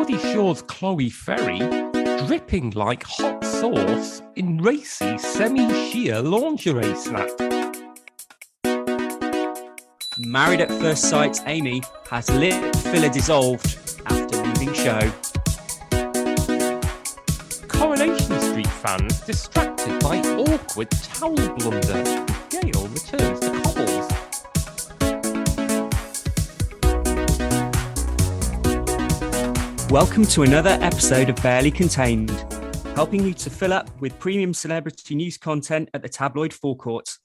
Geordie Shore's Chloe Ferry dripping like hot sauce in racy semi-sheer lingerie snap. Married at First Sight's Amy has lip filler dissolved after leaving show. Coronation Street fans distracted by awkward towel blunder. Gail returns to cobbles. Welcome to another episode of Barely Contained, helping you to fill up with premium celebrity news content at the tabloid forecourt.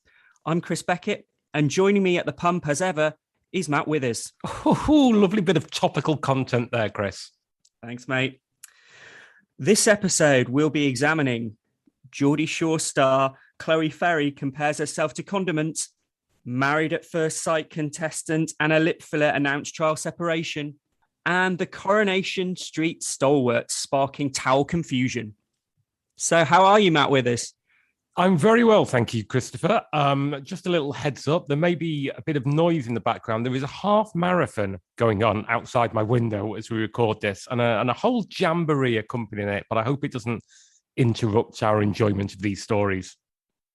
I'm Chris Beckett, and joining me at the pump as ever is Matt Withers. Oh, lovely bit of topical content there, Chris. Thanks, mate. This episode, we'll be examining Geordie Shore star Chloe Ferry compares herself to condiments, Married at First Sight contestant and a lip filler announced trial separation, and the Coronation Street stalwarts sparking towel confusion. So how are you, Matt Withers? I'm very well, thank you, Christopher. Just a little heads up, there may be a bit of noise in the background. There is a half marathon going on outside my window as we record this, and a whole jamboree accompanying it, but I hope it doesn't interrupt our enjoyment of these stories.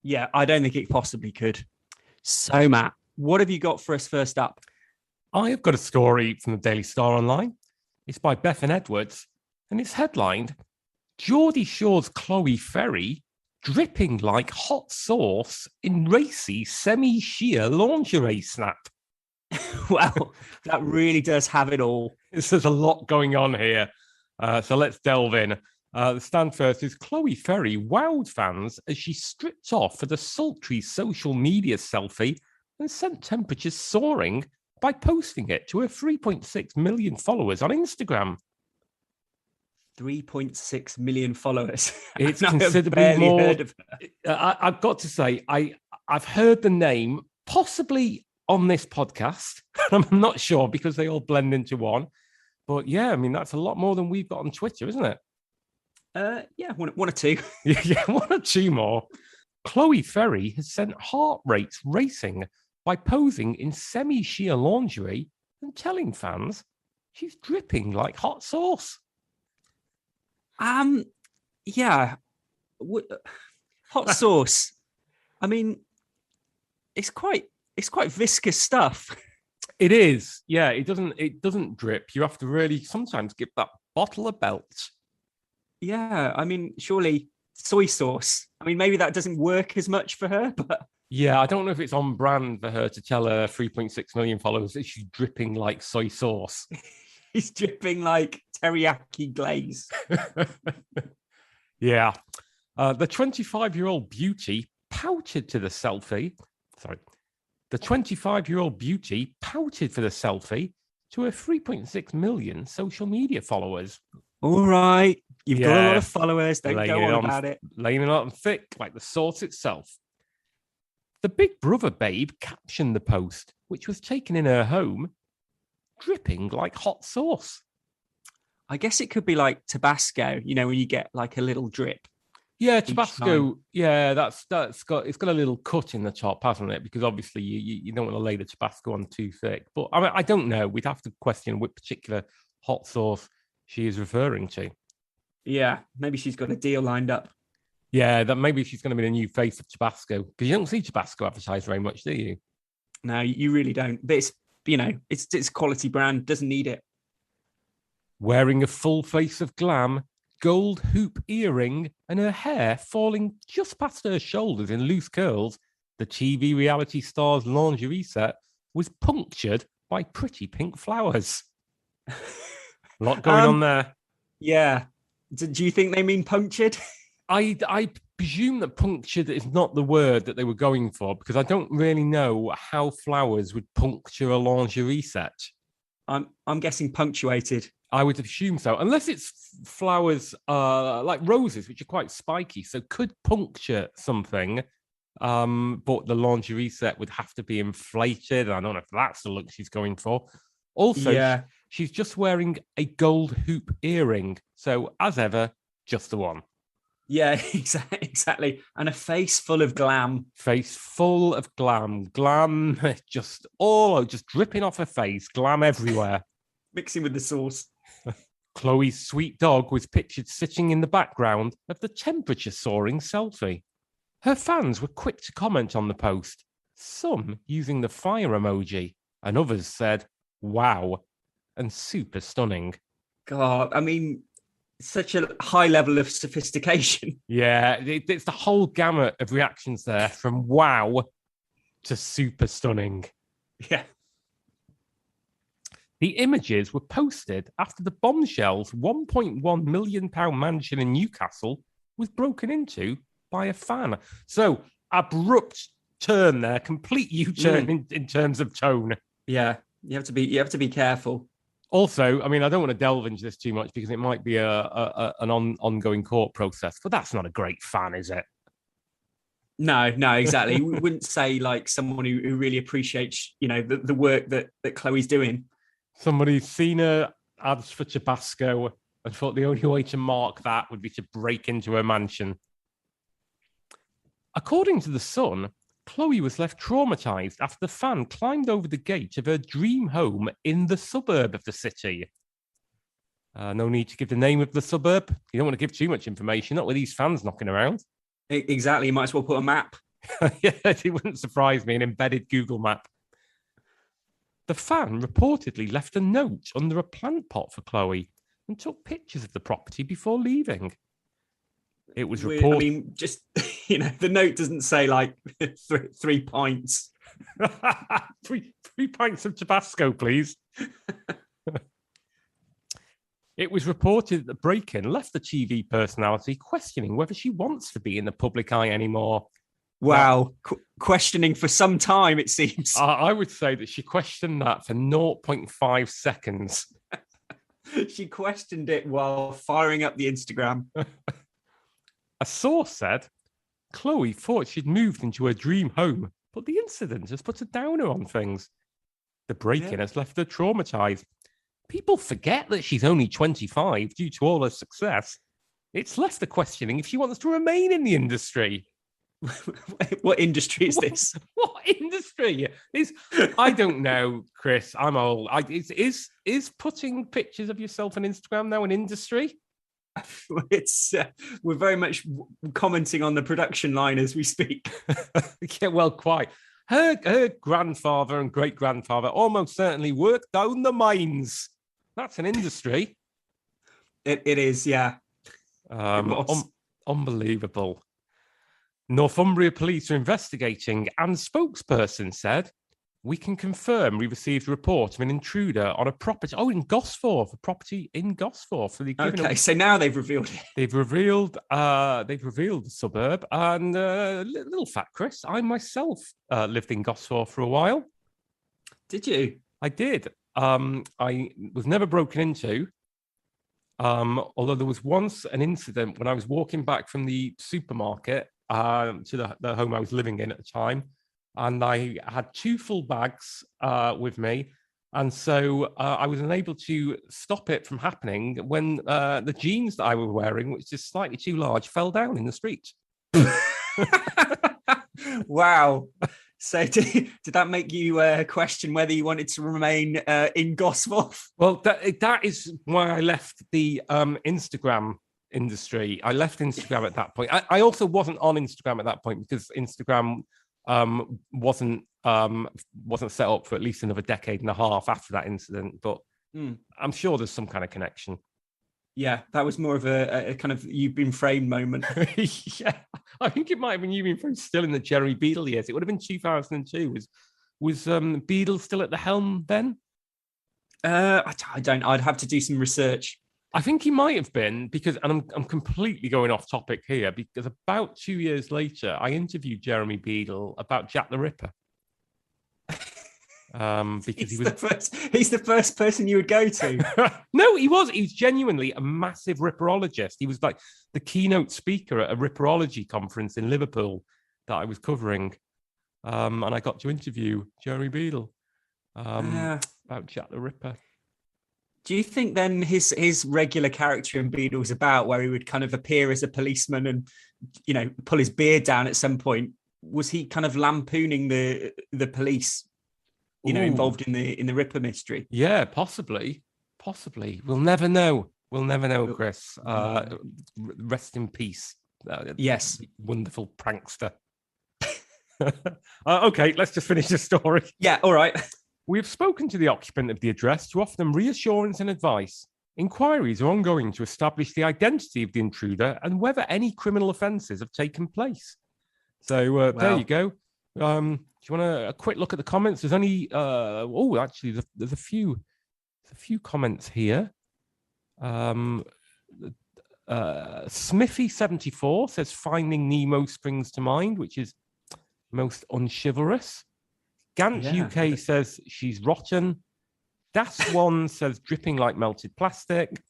Yeah, I don't think it possibly could. So, Matt, what have you got for us first up? I have got a story from the Daily Star Online. It's by Beckett and Matt Withers, and it's headlined, Geordie Shore's Chloe Ferry dripping like hot sauce in racy semi-sheer lingerie snap. Well, that really does have it all. There's a lot going on here, so let's delve in. The stand first is Chloe Ferry wowed fans as she stripped off for the sultry social media selfie and sent temperatures soaring by posting it to her 3.6 million followers on Instagram. 3.6 million followers. It's considerably more. Heard of her. I've got to say, I've heard the name possibly on this podcast. I'm not sure because they all blend into one. But yeah, I mean, that's a lot more than we've got on Twitter, isn't it? Yeah, one or two. Yeah, one or two more. Chloe Ferry has sent heart rates racing by posing in semi-sheer lingerie and telling fans she's dripping like hot sauce. Yeah. Hot sauce. I mean, it's quite viscous stuff. It is. Yeah, it doesn't drip. You have to really sometimes give that bottle a belt. Yeah, I mean, surely soy sauce. I mean, maybe that doesn't work as much for her, but yeah, I don't know if it's on brand for her to tell her 3.6 million followers that she's dripping like soy sauce. He's dripping like teriyaki glaze. Yeah. The 25-year-old beauty pouted to the selfie. Sorry. The 25-year-old beauty pouted for the selfie to her 3.6 million social media followers. All right. You've got a lot of followers. Don't go on about it. Laying it on thick like the sauce itself. The Big Brother babe captioned the post, which was taken in her home, dripping like hot sauce. I guess it could be like Tabasco, you know, when you get like a little drip. Yeah, Tabasco. Yeah, it's got a little cut in the top, hasn't it? Because obviously you don't want to lay the Tabasco on too thick. But I mean, I don't know. We'd have to question which particular hot sauce she is referring to. Yeah, maybe she's got a deal lined up. Yeah, that maybe she's going to be the new face of Tabasco, because you don't see Tabasco advertised very much, do you? No, you really don't. But it's, you know, it's quality brand, doesn't need it. Wearing a full face of glam, gold hoop earring, and her hair falling just past her shoulders in loose curls, the TV reality star's lingerie set was punctured by pretty pink flowers. A lot going on there. Yeah. Do you think they mean punctured? I presume that punctured is not the word that they were going for, because I don't really know how flowers would puncture a lingerie set. I'm guessing punctuated. I would assume so, unless it's flowers like roses, which are quite spiky, so could puncture something. But the lingerie set would have to be inflated. I don't know if that's the look she's going for. Also, yeah. She's just wearing a gold hoop earring. So, as ever, just the one. Yeah, exactly. And a face full of glam. Face full of glam. Glam just dripping off her face. Glam everywhere. Mixing with the sauce. Chloe's sweet dog was pictured sitting in the background of the temperature-soaring selfie. Her fans were quick to comment on the post, some using the fire emoji, and others said, wow, and super stunning. God, I mean, such a high level of sophistication. Yeah, it's the whole gamut of reactions there, from wow to super stunning. Yeah. The images were posted after the bombshell's £1.1 million mansion in Newcastle was broken into by a fan. So, abrupt turn there, complete U-turn in terms of tone. Yeah, you have to be careful. Also, I mean, I don't want to delve into this too much because it might be an ongoing court process, but that's not a great fan, is it? No, exactly. We wouldn't say like someone who really appreciates, the work that Chloe's doing. Somebody's seen her ads for Tabasco and thought the only way to mark that would be to break into her mansion. According to The Sun, Chloe was left traumatized after the fan climbed over the gate of her dream home in the suburb of the city. No need to give the name of the suburb. You don't want to give too much information, not with these fans knocking around. Exactly. You might as well put a map. Yeah, it wouldn't surprise me, an embedded Google map. The fan reportedly left a note under a plant pot for Chloe and took pictures of the property before leaving. It was reported. I mean, just, the note doesn't say like 3 pints. three pints of Tabasco, please. It was reported that the break-in left the TV personality questioning whether she wants to be in the public eye anymore. Wow. Questioning for some time, it seems. I would say that she questioned that for 0.5 seconds. She questioned it while firing up the Instagram. A source said, Chloe thought she'd moved into her dream home, but the incident has put a downer on things. The break-in has left her traumatized. People forget that she's only 25 due to all her success. It's left her questioning if she wants to remain in the industry. What industry is this? What industry? I don't know, Chris. I'm old. Is putting pictures of yourself on Instagram now an industry? It's we're very much commenting on the production line as we speak. Yeah, well, quite. Her grandfather and great-grandfather almost certainly worked down the mines. That's an industry. It is, yeah. Unbelievable. Northumbria police are investigating, and spokesperson said, we can confirm we received a report of an intruder on a property. Oh, in Gosforth, a property in Gosforth. So so now they've revealed it. They've revealed the suburb. And little fact, Chris, I myself lived in Gosforth for a while. Did you? I did. I was never broken into. Although there was once an incident when I was walking back from the supermarket to the home I was living in at the time. And I had 2 full bags with me. And so I was unable to stop it from happening when the jeans that I was wearing, which is slightly too large, fell down in the street. Wow. So did that make you question whether you wanted to remain in Gosforth? Well, that is why I left the Instagram industry. I left Instagram at that point. I also wasn't on Instagram at that point because Instagram wasn't set up for at least another decade and a half after that incident, but I'm sure there's some kind of connection. Yeah, that was more of a kind of you've been framed moment. Yeah, I think it might have been you've been framed still in the Jeremy Beadle years. It would have been 2002. Was Beadle still at the helm then? I don't. I'd have to do some research. I think he might have been because, and I'm completely going off topic here, because about 2 years later, I interviewed Jeremy Beadle about Jack the Ripper. Because he's the first person you would go to. No, he was genuinely a massive ripperologist. He was like the keynote speaker at a ripperology conference in Liverpool that I was covering. And I got to interview Jeremy Beadle about Jack the Ripper. Do you think then his regular character in Beadle's about, where he would kind of appear as a policeman and, pull his beard down at some point, was he kind of lampooning the police, involved in the Ripper mystery? Yeah, possibly. We'll never know. We'll never know, Chris. Rest in peace. Yes. Wonderful prankster. Okay, let's just finish the story. Yeah, all right. We have spoken to the occupant of the address to offer them reassurance and advice. Inquiries are ongoing to establish the identity of the intruder and whether any criminal offences have taken place. So there you go. Do you want a quick look at the comments? There's only actually, there's a few comments here. Smithy74 says Finding Nemo springs to mind, which is most unchivalrous. Gant UK says she's rotten. Das1 says dripping like melted plastic.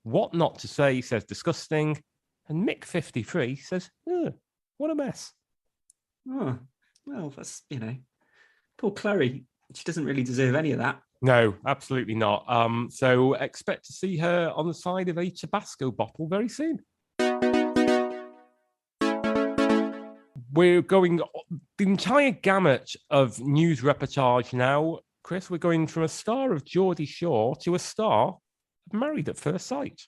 What Not to Say says disgusting. And Mick53 says, what a mess. Oh, well, that's, poor Chloe. She doesn't really deserve any of that. No, absolutely not. So expect to see her on the side of a Tabasco bottle very soon. We're going the entire gamut of news reportage now. Chris, we're going from a star of Geordie Shore to a star of Married at First Sight.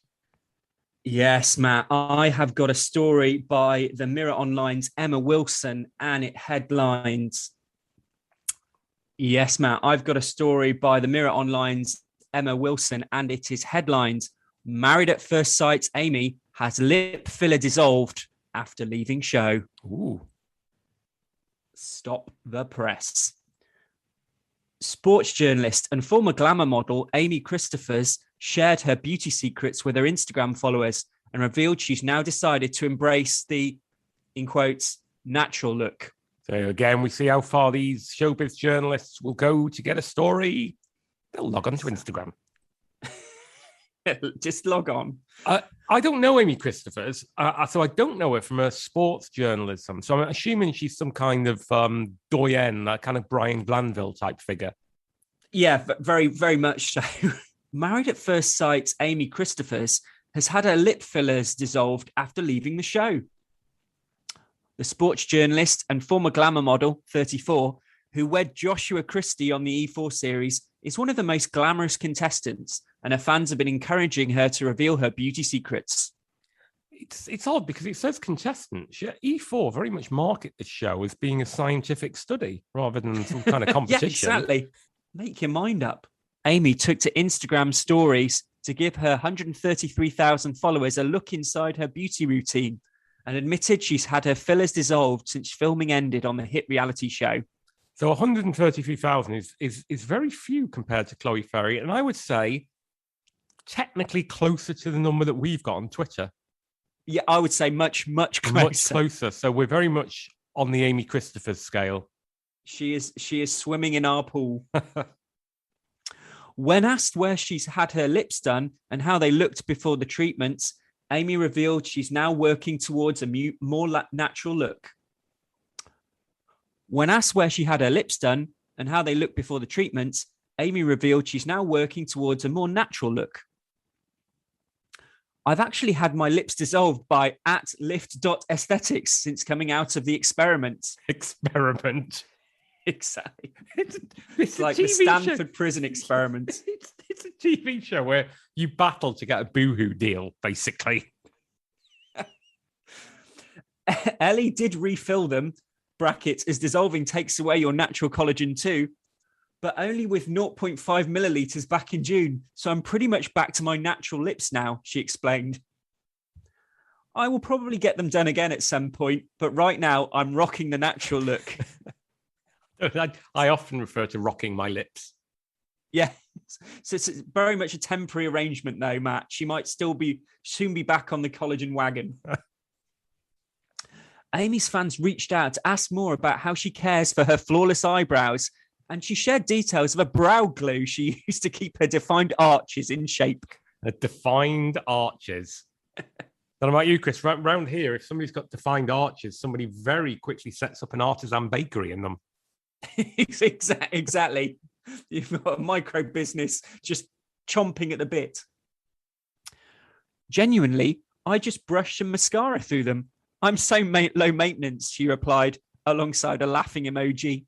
Yes, Matt. I have got a story by the Mirror Online's Emma Wilson, and it headlines. Yes, Matt. I've got a story by the Mirror Online's Emma Wilson, and it is headlined: Married at First Sight Amy has lip filler dissolved after leaving show. Ooh. Stop the press. Sports journalist and former glamour model Amy Christophers shared her beauty secrets with her Instagram followers and revealed she's now decided to embrace the, in quotes, natural look. So again, we see how far these showbiz journalists will go to get a story. They'll log on to Instagram. Just log on. I don't know Amy Christophers, so I don't know her from her sports journalism. So I'm assuming she's some kind of doyen, that kind of Brian Glanville type figure. Yeah, very, very much so. Married at First Sight Amy Christophers has had her lip fillers dissolved after leaving the show. The sports journalist and former glamour model, 34, who wed Joshua Christie on the E4 series, is one of the most glamorous contestants, and her fans have been encouraging her to reveal her beauty secrets. It's odd because it says contestant. E4 very much market this show as being a scientific study rather than some kind of competition. Yeah, exactly. Make your mind up. Amy took to Instagram stories to give her 133,000 followers a look inside her beauty routine and admitted she's had her fillers dissolved since filming ended on the hit reality show. So 133,000 is very few compared to Chloe Ferry. And I would say technically closer to the number that we've got on Twitter. Yeah, I would say much closer. Much closer. So we're very much on the Amy Christophers scale. She is swimming in our pool. When asked where she's had her lips done and how they looked before the treatments, Amy revealed she's now working towards a more natural look. When asked where she had her lips done and how they looked before the treatments, Amy revealed she's now working towards a more natural look. I've actually had my lips dissolved by @lift.aesthetics since coming out of the experiment. Experiment. Exactly. It's like the Stanford prison experiment. It's a TV show where you battle to get a boohoo deal, basically. Ellie did refill them, brackets, as dissolving takes away your natural collagen too, but only with 0.5 milliliters back in June. So I'm pretty much back to my natural lips now, she explained. I will probably get them done again at some point, but right now I'm rocking the natural look. I often refer to rocking my lips. Yeah. So it's very much a temporary arrangement though, Matt. She might soon be back on the collagen wagon. Amy's fans reached out to ask more about how she cares for her flawless eyebrows, and she shared details of a brow glue she used to keep her defined arches in shape. Defined arches. I don't know about you, Chris. Round here, if somebody's got defined arches, somebody very quickly sets up an artisan bakery in them. Exactly. You've got a micro business just chomping at the bit. Genuinely, I just brushed some mascara through them. I'm so low maintenance, she replied, alongside a laughing emoji.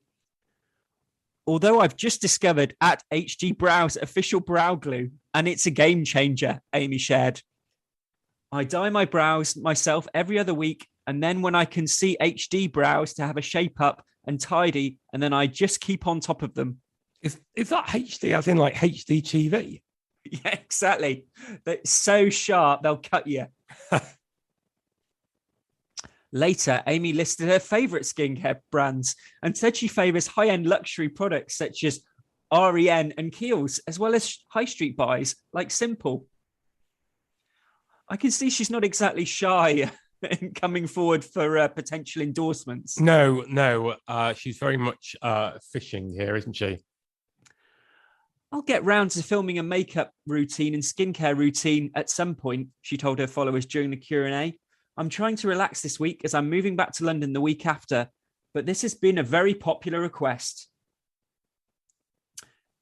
Although I've just discovered @HG Brows official brow glue, And it's a game changer, Amy shared. I dye my brows myself every other week. And then when I can see HD brows to have a shape up and tidy, and then I just keep on top of them. Is that HD as in like HD TV? Yeah, exactly. They're so sharp, they'll cut you. Later, Amy listed her favorite skincare brands and said she favors high-end luxury products such as REN and Kiehl's, as well as high street buys like Simple. I can see she's not exactly shy in coming forward for potential endorsements. No. She's very much fishing here, isn't she? I'll get round to filming a makeup routine and skincare routine at some point, she told her followers during the Q&A. I'm trying to relax this week as I'm moving back to London the week after, but this has been a very popular request.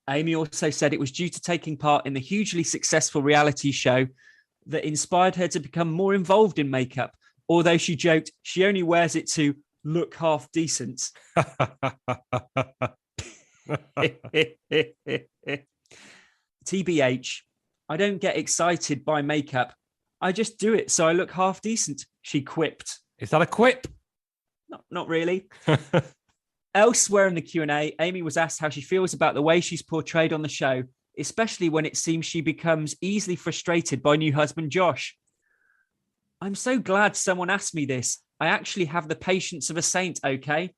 Amy also said it was due to taking part in the hugely successful reality show that inspired her to become more involved in makeup, although she joked she only wears it to look half decent. TBH, I don't get excited by makeup. I just do it so I look half decent, she quipped. Is that a quip? Not really. Elsewhere in the Q&A, Amy was asked how she feels about the way she's portrayed on the show, especially when it seems she becomes easily frustrated by new husband Josh. I'm so glad someone asked me this. I actually have the patience of a saint, okay?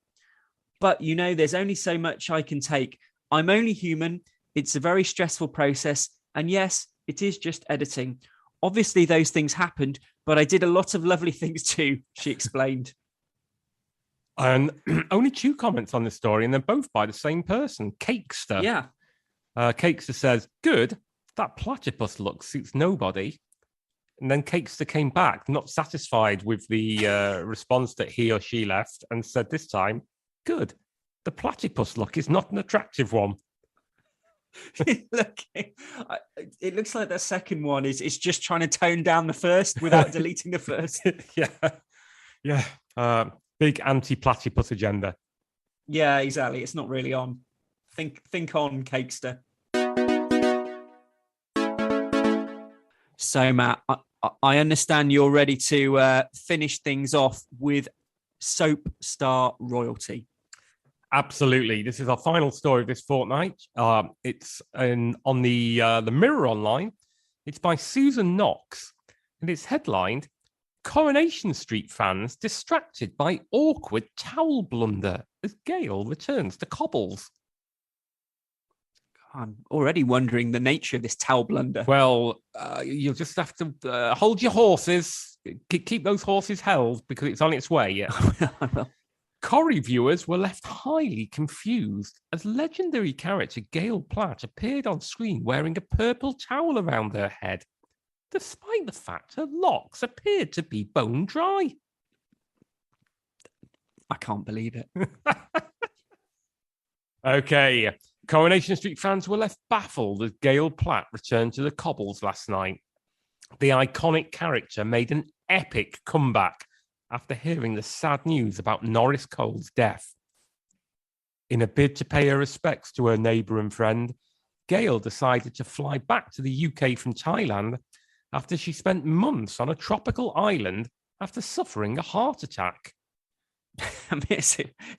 But, there's only so much I can take. I'm only human. It's a very stressful process. And yes, it is just editing. Obviously, those things happened, but I did a lot of lovely things too, she explained. And only 2 comments on this story, and they're both by the same person, Cakester. Yeah. Cakester says, good, that platypus look suits nobody. And then Cakester came back, not satisfied with the response that he or she left, and said this time, good, the platypus look is not an attractive one. Look, it looks like that second one is just trying to tone down the first without deleting the first. Yeah. Big anti-platypus agenda. Yeah, exactly. It's not really on. Think on, Cakester. So, Matt, I understand you're ready to finish things off with soap star royalty. Absolutely. This is our final story of this fortnight. It's on the Mirror Online. It's by Susan Knox, and it's headlined, Coronation Street fans distracted by awkward towel blunder as Gail returns to cobbles. I'm already wondering the nature of this towel blunder. Well, you'll just have to hold your horses. Keep those horses held because it's on its way. Yeah. Corrie viewers were left highly confused as legendary character Gail Platt appeared on screen wearing a purple towel around her head, despite the fact her locks appeared to be bone dry. I can't believe it. Okay. Coronation Street fans were left baffled as Gail Platt returned to the cobbles last night. The iconic character made an epic comeback after hearing the sad news about Norris Cole's death. In a bid to pay her respects to her neighbour and friend, Gail decided to fly back to the UK from Thailand after she spent months on a tropical island after suffering a heart attack. I mean, it's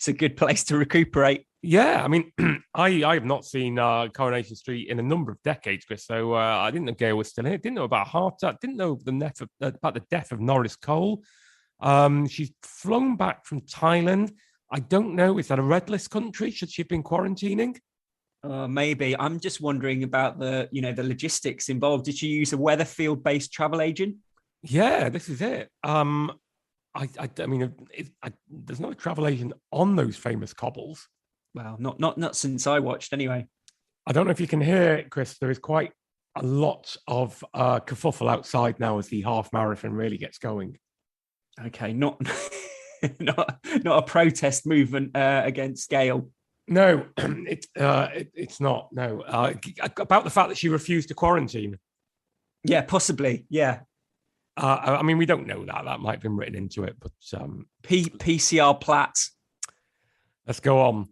a good place to recuperate. Yeah, I mean, I have not seen Coronation Street in a number of decades, Chris, so I didn't know Gail was still here. Didn't know about a heart attack. Didn't know about the death of Norris Cole. She's flown back from Thailand. I don't know. Is that a red list country? Should she have been quarantining? Maybe. I'm just wondering about the logistics involved. Did she use a Weatherfield-based travel agent? Yeah, this is it. I mean, there's no travel agent on those famous cobbles. Well, not since I watched, anyway. I don't know if you can hear it, Chris. There is quite a lot of kerfuffle outside now as the half marathon really gets going. Okay, not a protest movement against Gail. No, it's not. No, about the fact that she refused to quarantine. Yeah, possibly. Yeah. I mean, we don't know that. That might have been written into it, but PCR Platt. Let's go on.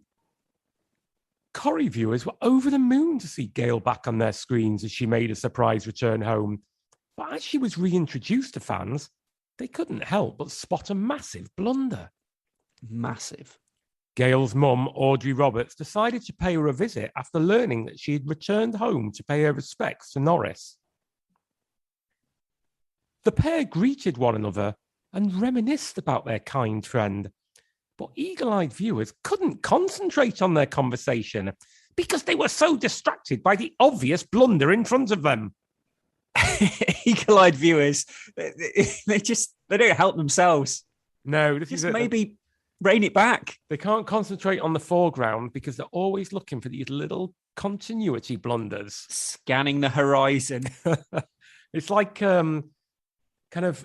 Corrie viewers were over the moon to see Gail back on their screens as she made a surprise return home. But as she was reintroduced to fans, they couldn't help but spot a massive blunder. Massive. Gail's mum, Audrey Roberts, decided to pay her a visit after learning that she had returned home to pay her respects to Norris. The pair greeted one another and reminisced about their kind friend, but eagle-eyed viewers couldn't concentrate on their conversation because they were so distracted by the obvious blunder in front of them. Eagle-eyed viewers, they don't help themselves. No, maybe rein it back. They can't concentrate on the foreground because they're always looking for these little continuity blunders. Scanning the horizon. It's like kind of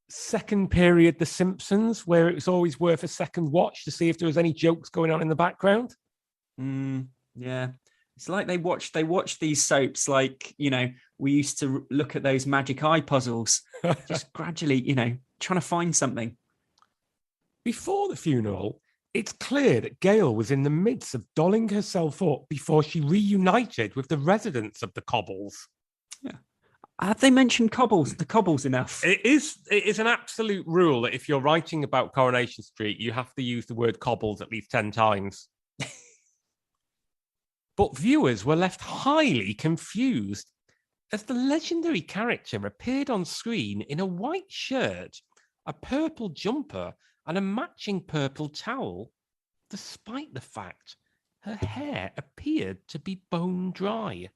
second period The Simpsons, where it was always worth a second watch to see if there was any jokes going on in the background. Yeah. It's like they watch these soaps like, we used to look at those magic eye puzzles, just gradually, trying to find something. Before the funeral, it's clear that Gail was in the midst of dolling herself up before she reunited with the residents of the Cobbles. Yeah. Have they mentioned the Cobbles enough? It is an absolute rule that if you're writing about Coronation Street, you have to use the word Cobbles at least 10 times. But viewers were left highly confused as the legendary character appeared on screen in a white shirt, a purple jumper, and a matching purple towel, despite the fact her hair appeared to be bone dry.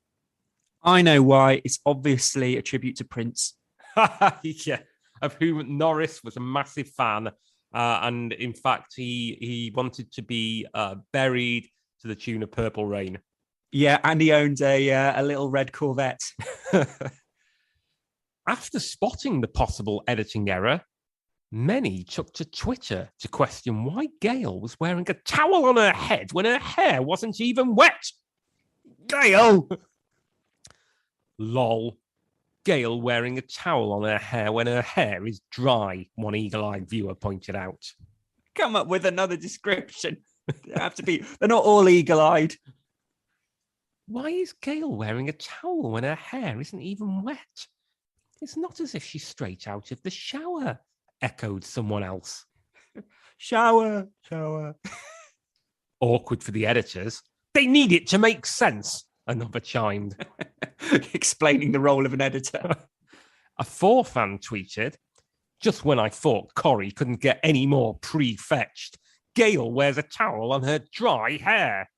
I know why. It's obviously a tribute to Prince. Yeah, of whom Norris was a massive fan. And in fact, he wanted to be buried to the tune of Purple Rain. Yeah, and he owned a little red Corvette. After spotting the possible editing error, many took to Twitter to question why Gail was wearing a towel on her head when her hair wasn't even wet. Gail! Lol. Gail wearing a towel on her hair when her hair is dry, one eagle-eyed viewer pointed out. Come up with another description. They're not all eagle-eyed. Why is Gail wearing a towel when her hair isn't even wet? It's not as if she's straight out of the shower, echoed someone else. Shower. Awkward for the editors. They need it to make sense, another chimed. Explaining the role of an editor. A 4 fan tweeted, just when I thought Corrie couldn't get any more pre-fetched, Gail wears a towel on her dry hair.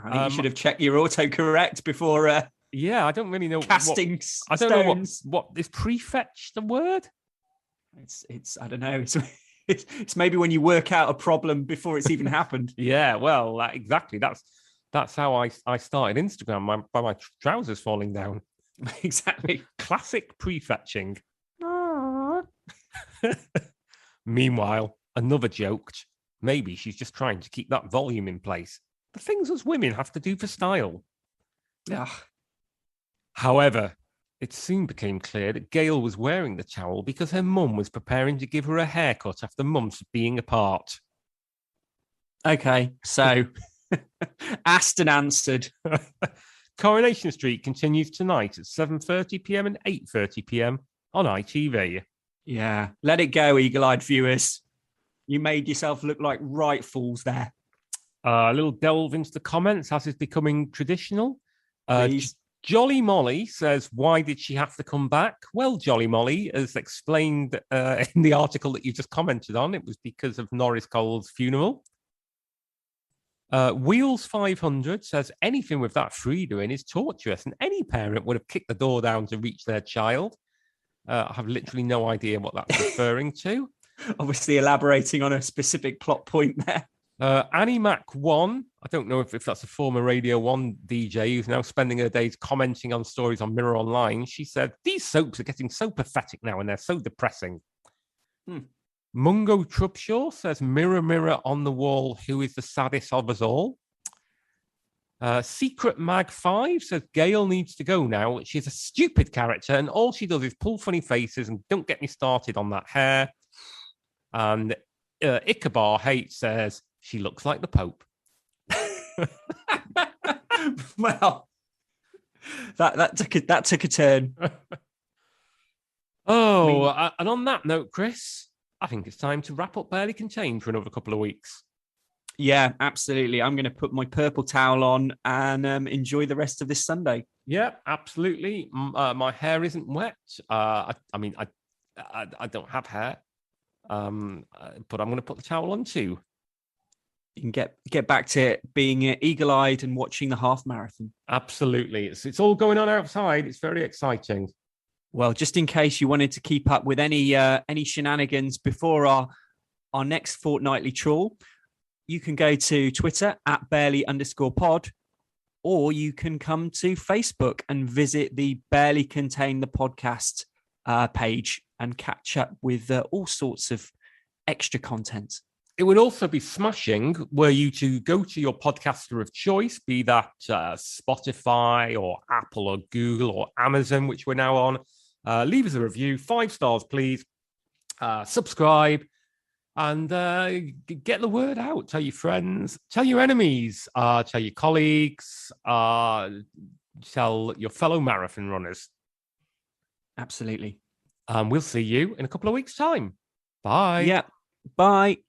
I think you should have checked your autocorrect before. Yeah, I don't really know. Casting I don't know what is prefetched a word. It's I don't know. It's maybe when you work out a problem before it's even happened. Yeah, well, exactly. That's how I started Instagram by my trousers falling down. Exactly. Classic prefetching. Meanwhile, another joked, maybe she's just trying to keep that volume in place. The things us women have to do for style. Ugh. However, it soon became clear that Gail was wearing the towel because her mum was preparing to give her a haircut after months of being apart. Okay, so asked and answered. Coronation Street continues tonight at 7:30 p.m. and 8:30 p.m. on ITV. Yeah, let it go, eagle-eyed viewers. You made yourself look like right fools there. A little delve into the comments, as is becoming traditional. Please. Jolly Molly says, why did she have to come back? Well, Jolly Molly, as explained in the article that you just commented on, it was because of Norris Cole's funeral. Wheels 500 says, anything with that Frida in is torturous, and any parent would have kicked the door down to reach their child. I have literally no idea what that's referring to. Obviously elaborating on a specific plot point there. Annie Mac 1, I don't know if that's a former Radio 1 DJ who's now spending her days commenting on stories on Mirror Online. She said, these soaps are getting so pathetic now and they're so depressing. Mungo Trubshaw says, mirror, mirror on the wall, who is the saddest of us all? Secret Mag 5 says, Gail needs to go now. She's a stupid character and all she does is pull funny faces and don't get me started on that hair. And Ichabod Hate says, she looks like the Pope. Well, that took a turn. And on that note, Chris, I think it's time to wrap up Barely Contained for another couple of weeks. Yeah, absolutely. I'm going to put my purple towel on and enjoy the rest of this Sunday. Yeah, absolutely. My hair isn't wet. I don't have hair, but I'm going to put the towel on too. You can get back to being eagle-eyed and watching the half marathon. Absolutely. It's all going on outside. It's very exciting. Well, just in case you wanted to keep up with any shenanigans before our next fortnightly trawl, you can go to Twitter at barely_pod, or you can come to Facebook and visit the Barely Contain the Podcast page and catch up with all sorts of extra content. It would also be smashing were you to go to your podcaster of choice, be that Spotify or Apple or Google or Amazon, which we're now on. Leave us a review, 5 stars, please. Subscribe and get the word out. Tell your friends, tell your enemies, tell your colleagues, tell your fellow marathon runners. Absolutely. We'll see you in a couple of weeks' time. Bye. Yeah. Bye.